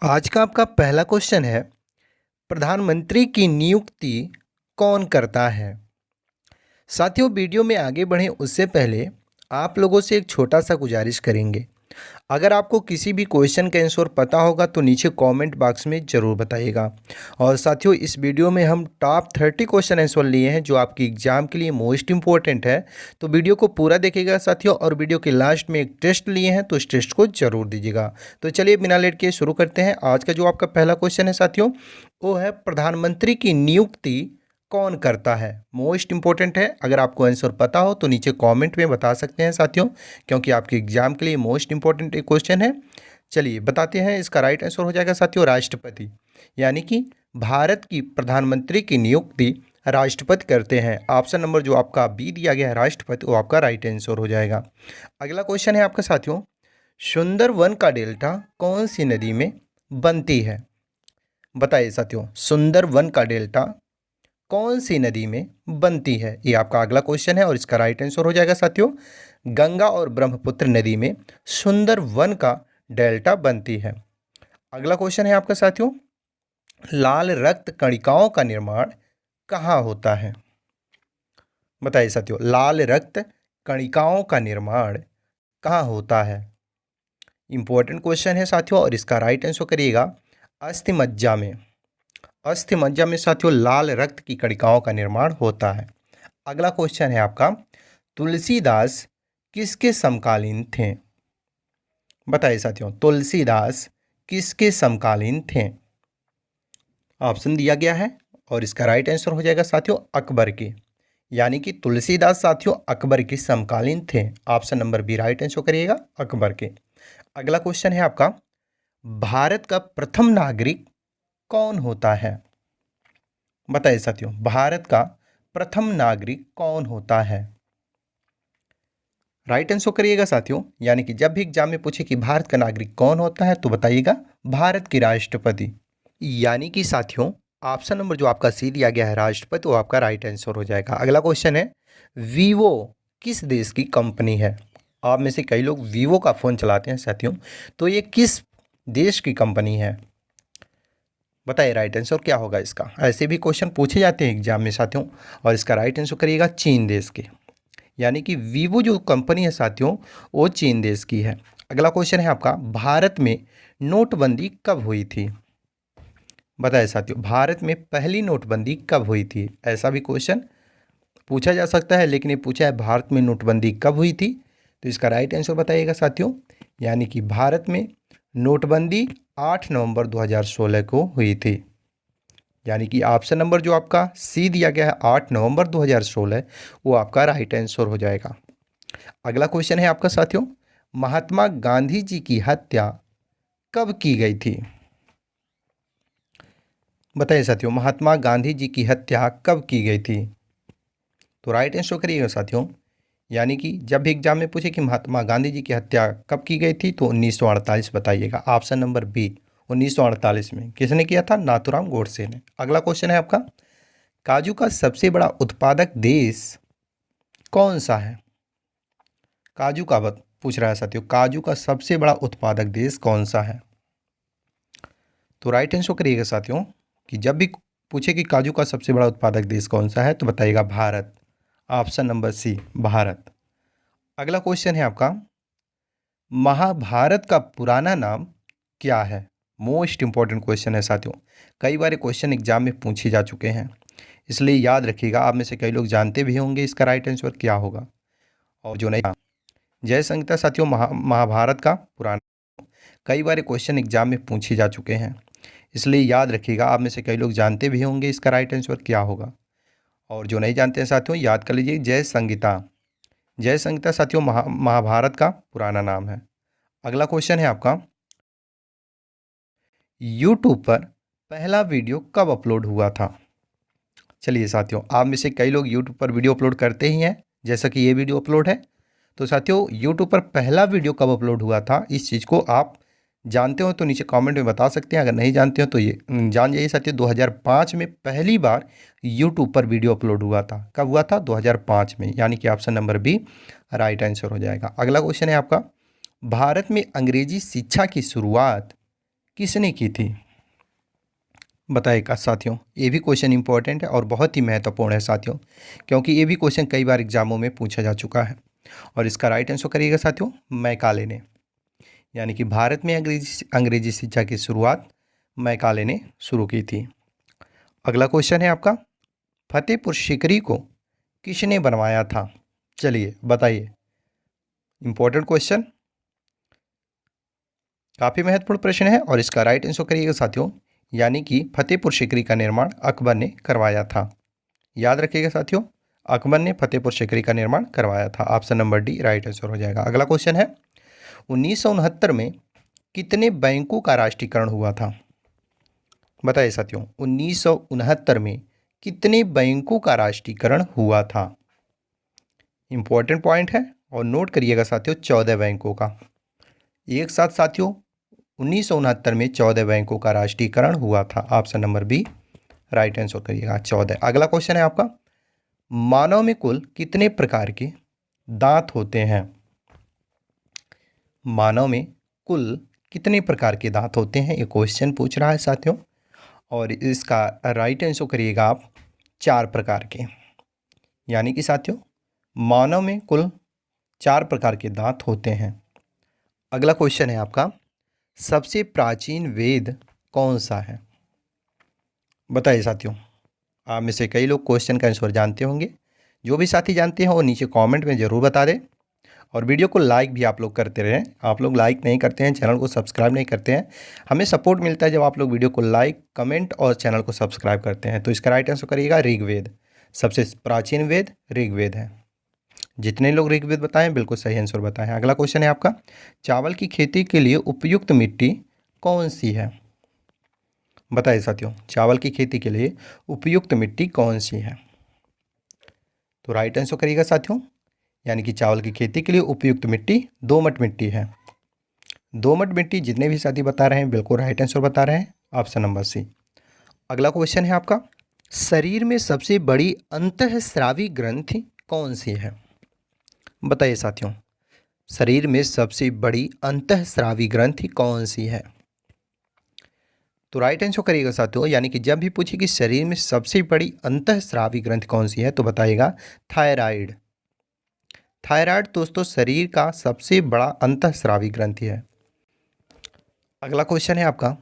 आज का आपका पहला क्वेश्चन है, प्रधानमंत्री की नियुक्ति कौन करता है? साथियों, वीडियो में आगे बढ़ें उससे पहले आप लोगों से एक छोटा सा गुजारिश करेंगे। अगर आपको किसी भी क्वेश्चन का आंसर पता होगा तो नीचे कमेंट बॉक्स में ज़रूर बताइएगा। और साथियों, इस वीडियो में हम टॉप 30 क्वेश्चन आंसर लिए हैं जो आपकी एग्जाम के लिए मोस्ट इंपॉर्टेंट है। तो वीडियो को पूरा देखिएगा साथियों, और वीडियो के लास्ट में एक टेस्ट लिए हैं तो इस टेस्ट को जरूर दीजिएगा। तो चलिए बिना लेट के शुरू करते हैं। आज का जो आपका पहला क्वेश्चन है साथियों, वो है प्रधानमंत्री की नियुक्ति कौन करता है? मोस्ट इंपॉर्टेंट है। अगर आपको आंसर पता हो तो नीचे कमेंट में बता सकते हैं साथियों, क्योंकि आपके एग्जाम के लिए मोस्ट इंपॉर्टेंट एक क्वेश्चन है। चलिए बताते हैं। इसका राइट आंसर हो जाएगा साथियों राष्ट्रपति, यानी कि भारत की प्रधानमंत्री की नियुक्ति राष्ट्रपति करते हैं। ऑप्शन नंबर जो आपका बी दिया गया है राष्ट्रपति, वो आपका राइट आंसर हो जाएगा। अगला क्वेश्चन है आपका साथियों, सुंदरवन का डेल्टा कौन सी नदी में बनती है? बताइए साथियों, सुंदरवन का डेल्टा कौन सी नदी में बनती है? ये आपका अगला क्वेश्चन है और इसका राइट आंसर हो जाएगा साथियों गंगा और ब्रह्मपुत्र नदी में सुंदरवन का डेल्टा बनती है। अगला क्वेश्चन है आपका साथियों, लाल रक्त कणिकाओं का निर्माण कहाँ होता है? बताइए साथियों, लाल रक्त कणिकाओं का निर्माण कहाँ होता है? इंपॉर्टेंट क्वेश्चन है साथियों, और इसका राइट आंसर करिएगा अस्थिमज्जा में। अस्थिमज्जा में साथियों लाल रक्त की कणिकाओं का निर्माण होता है। अगला क्वेश्चन है आपका, तुलसीदास किसके समकालीन थे? बताइए साथियों, तुलसीदास किसके समकालीन थे? ऑप्शन दिया गया है और इसका राइट आंसर हो जाएगा साथियों अकबर के, यानी कि तुलसीदास साथियों अकबर के समकालीन थे। Option number B right answer करिएगा अकबर के। अगला क्वेश्चन है आपका, भारत का प्रथम नागरिक कौन होता है? बताइए साथियों, भारत का प्रथम नागरिक कौन होता है? राइट आंसर करिएगा साथियों, यानी कि जब भी एग्जाम में पूछे कि भारत का नागरिक कौन होता है तो बताइएगा भारत के राष्ट्रपति, यानी कि साथियों ऑप्शन नंबर जो आपका सी दिया गया है राष्ट्रपति, वो आपका राइट आंसर हो जाएगा। अगला क्वेश्चन है, वीवो किस देश की कंपनी है? आप में से कई लोग वीवो का फ़ोन चलाते हैं साथियों, तो ये किस देश की कंपनी है? बताइए राइट आंसर क्या होगा इसका। ऐसे भी क्वेश्चन पूछे जाते हैं एग्जाम में साथियों, और इसका राइट आंसर करिएगा चीन देश के, यानी कि वीवो जो कंपनी है साथियों वो चीन देश की है। अगला क्वेश्चन है आपका, भारत में नोटबंदी कब हुई थी? बताइए साथियों, भारत में पहली नोटबंदी कब हुई थी? ऐसा भी क्वेश्चन पूछा जा सकता है, लेकिन ये पूछा है भारत में नोटबंदी कब हुई थी, तो इसका राइट आंसर बताइएगा साथियों, यानी कि भारत में नोटबंदी 8 नवंबर 2016 को हुई थी, यानी कि ऑप्शन नंबर जो आपका सी दिया गया है 8 नवंबर 2016, वो आपका राइट आंसर हो जाएगा। अगला क्वेश्चन है आपका साथियों, महात्मा गांधी जी की हत्या कब की गई थी? बताइए साथियों, महात्मा गांधी जी की हत्या कब की गई थी? तो राइट आंसर करिएगा साथियों, यानी कि जब भी एग्जाम में पूछे कि महात्मा गांधी जी की हत्या कब की गई थी तो 1948 बताइएगा। ऑप्शन नंबर बी 1948 में। किसने किया था? नाथूराम गोडसे ने। अगला क्वेश्चन है आपका, काजू का सबसे बड़ा उत्पादक देश कौन सा है? काजू का पूछ रहा है साथियों, काजू का सबसे बड़ा उत्पादक देश कौन सा है? तो राइट आंसर करिएगा साथियों, कि जब भी पूछे कि काजू का सबसे बड़ा उत्पादक देश कौन सा है तो बताइएगा Bharat. Option number C Bharat. अगला क्वेश्चन है आपका, महाभारत का पुराना नाम क्या है? मोस्ट इंपॉर्टेंट क्वेश्चन है साथियों, कई बार क्वेश्चन एग्जाम में पूछे जा चुके हैं, इसलिए याद रखिएगा। आप में से कई लोग जानते भी होंगे इसका राइट आंसर क्या होगा, और जो नहीं, जय संहिता साथियों महाभारत का पुराना, कई बार क्वेश्चन एग्जाम में पूछे जा चुके हैं, इसलिए याद रखिएगा। आप में से कई लोग जानते भी होंगे इसका राइट आंसर क्या होगा, और जो नहीं जानते हैं साथियों याद कर लीजिए जय संहिता। जय संहिता साथियों महाभारत का पुराना नाम है। अगला क्वेश्चन है आपका, यूट्यूब पर पहला वीडियो कब अपलोड हुआ था? चलिए साथियों, आप में से कई लोग यूट्यूब पर वीडियो अपलोड करते ही हैं, जैसा कि ये वीडियो अपलोड है। तो साथियों यूट्यूब पर पहला वीडियो कब अपलोड हुआ था, इस चीज़ को आप जानते हो तो नीचे कमेंट में बता सकते हैं। अगर नहीं जानते हो तो ये जान जाइए साथियों, 2005 में पहली बार यूट्यूब पर वीडियो अपलोड हुआ था। कब हुआ था? 2005 में, यानी कि option number B right answer हो जाएगा। अगला क्वेश्चन है आपका, भारत में अंग्रेजी शिक्षा की शुरुआत किसने की थी? बताइएगा साथियों। ये भी क्वेश्चन इंपॉर्टेंट है और बहुत ही महत्वपूर्ण है साथियों, क्योंकि ये भी क्वेश्चन कई बार एग्जामों में पूछा जा चुका है। और इसका राइट आंसर करिएगा साथियों, मैकाले ने। यानी कि भारत में अंग्रेजी शिक्षा की शुरुआत मैकाले ने शुरू की थी। अगला क्वेश्चन है आपका, फतेहपुर सीकरी को किसने बनवाया था? चलिए बताइए। इंपॉर्टेंट क्वेश्चन, काफ़ी महत्वपूर्ण प्रश्न है और इसका राइट आंसर करिएगा साथियों, यानी कि फतेहपुर सीकरी का निर्माण अकबर ने करवाया था। याद रखिएगा साथियों, अकबर ने फतेहपुर सीकरी का निर्माण करवाया था। Option number D right answer हो जाएगा। अगला क्वेश्चन है, 1969 में कितने बैंकों का राष्ट्रीयकरण हुआ था? बताइए साथियों, 1969 में कितने बैंकों का राष्ट्रीयकरण हुआ था? इंपॉर्टेंट पॉइंट है और नोट करिएगा साथियों, 14 बैंकों का। एक साथ साथियों, 1969 में 14 बैंकों का राष्ट्रीयकरण हुआ था। Option number B right answer करिएगा, 14। अगला क्वेश्चन है आपका, मानव में कुल कितने प्रकार के दांत होते हैं? मानव में कुल कितने प्रकार के दांत होते हैं, ये क्वेश्चन पूछ रहा है साथियों। और इसका राइट आंसर करिएगा आप 4 प्रकार के। यानी कि साथियों, मानव में कुल 4 प्रकार के दांत होते हैं। अगला क्वेश्चन है आपका, सबसे प्राचीन वेद कौन सा है? बताइए साथियों। आप में से कई लोग क्वेश्चन का आंसर जानते होंगे। जो भी साथी जानते हैं वो नीचे कमेंट में ज़रूर बता दें और वीडियो को लाइक भी आप लोग करते रहें। आप लोग लाइक नहीं करते हैं, चैनल को सब्सक्राइब नहीं करते हैं। हमें सपोर्ट मिलता है जब आप लोग वीडियो को लाइक, कमेंट और चैनल को सब्सक्राइब करते हैं। तो इसका राइट आंसर करिएगा ऋग्वेद। सबसे प्राचीन वेद ऋग्वेद है। जितने लोग ऋग्वेद बताएं बिल्कुल सही आंसर बताएं। अगला क्वेश्चन है आपका, चावल की खेती के लिए उपयुक्त मिट्टी कौन सी है? बताइए साथियों, चावल की खेती के लिए उपयुक्त मिट्टी कौन सी है? तो राइट आंसर करिएगा साथियों, यानी कि चावल की खेती के लिए उपयुक्त मिट्टी दोमट मिट्टी है। दोमट मिट्टी जितने भी साथी बता रहे हैं बिल्कुल राइट आंसर बता रहे हैं, ऑप्शन नंबर सी। अगला क्वेश्चन है आपका, शरीर में सबसे बड़ी अंतःस्रावी ग्रंथि कौन सी है? बताइए साथियों, शरीर में सबसे बड़ी अंतःस्रावी ग्रंथि कौन सी है? तो राइट आंसर करिएगा साथियों, यानी कि जब भी पूछे कि शरीर में सबसे बड़ी अंतःस्रावी ग्रंथि कौन सी है तो बताइएगा थायराइड। थायराइड दोस्तों शरीर का सबसे बड़ा अंतःस्रावी ग्रंथि है। अगला क्वेश्चन है आपका,